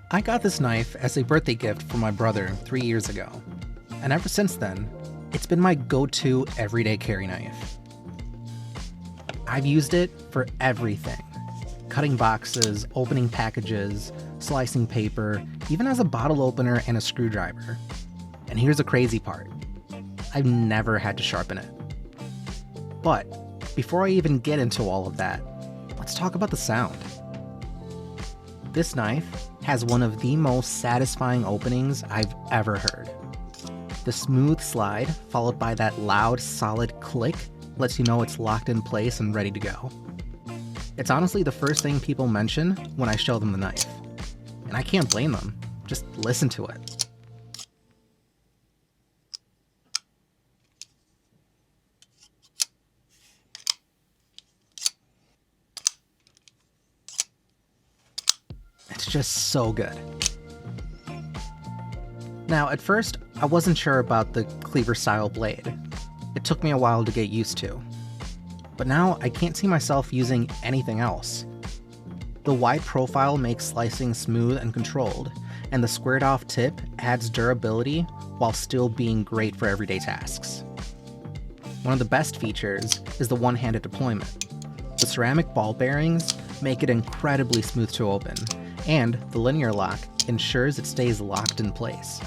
I got this knife as a birthday gift from my brother 3 years ago, and ever since then, it's been my go-to everyday carry knife. I've used it for everything. Cutting boxes, opening packages, slicing paper, even as a bottle opener and a screwdriver. And here's the crazy part. I've never had to sharpen it. But before I even get into all of that, let's talk about the sound. This knife has one of the most satisfying openings I've ever heard. The smooth slide, followed by that loud, solid click, lets you know it's locked in place and ready to go. It's honestly the first thing people mention when I show them the knife. And I can't blame them. Just listen to it. It's just so good. Now, at first, I wasn't sure about the Cleaver style blade. It took me a while to get used to. But now I can't see myself using anything else. The wide profile makes slicing smooth and controlled, and the squared off tip adds durability while still being great for everyday tasks. One of the best features is the one-handed deployment. The ceramic ball bearings make it incredibly smooth to open, and the linear lock ensures it stays locked in place.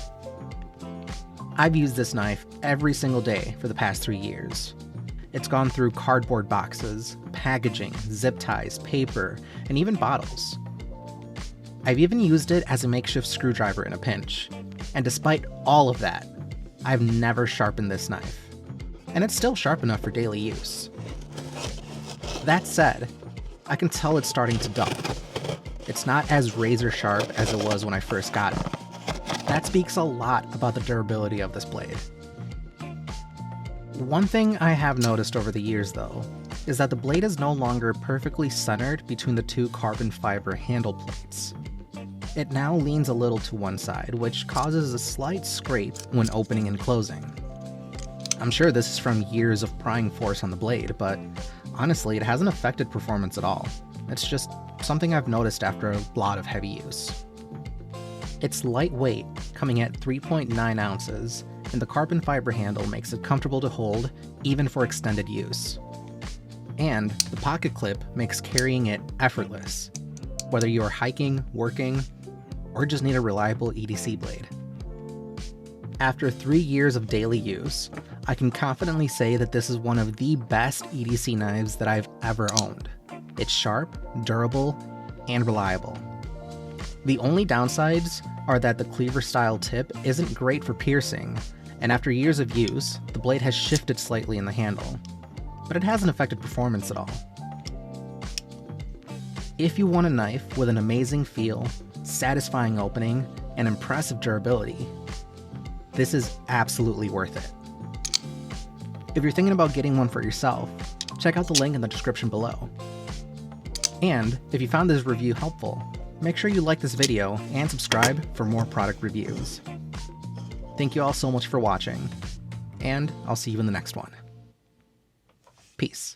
I've used this knife every single day for the past 3 years. It's gone through cardboard boxes, packaging, zip ties, paper, and even bottles. I've even used it as a makeshift screwdriver in a pinch, and despite all of that, I've never sharpened this knife. And it's still sharp enough for daily use. That said, I can tell it's starting to dull. It's not as razor sharp as it was when I first got it. That speaks a lot about the durability of this blade. One thing I have noticed over the years, though, is that the blade is no longer perfectly centered between the two carbon fiber handle plates. It now leans a little to one side, which causes a slight scrape when opening and closing. I'm sure this is from years of prying force on the blade, but honestly, it hasn't affected performance at all. It's just something I've noticed after a lot of heavy use. It's lightweight, coming at 3.9 ounces, and the carbon fiber handle makes it comfortable to hold even for extended use. And the pocket clip makes carrying it effortless, whether you're hiking, working, or just need a reliable EDC blade. After 3 years of daily use, I can confidently say that this is one of the best EDC knives that I've ever owned. It's sharp, durable, and reliable. The only downsides are that the Cleaver style tip isn't great for piercing, and after years of use, the blade has shifted slightly in the handle, but it hasn't affected performance at all. If you want a knife with an amazing feel, satisfying opening, and impressive durability, this is absolutely worth it. If you're thinking about getting one for yourself, check out the link in the description below. And if you found this review helpful, make sure you like this video and subscribe for more product reviews. Thank you all so much for watching, and I'll see you in the next one. Peace.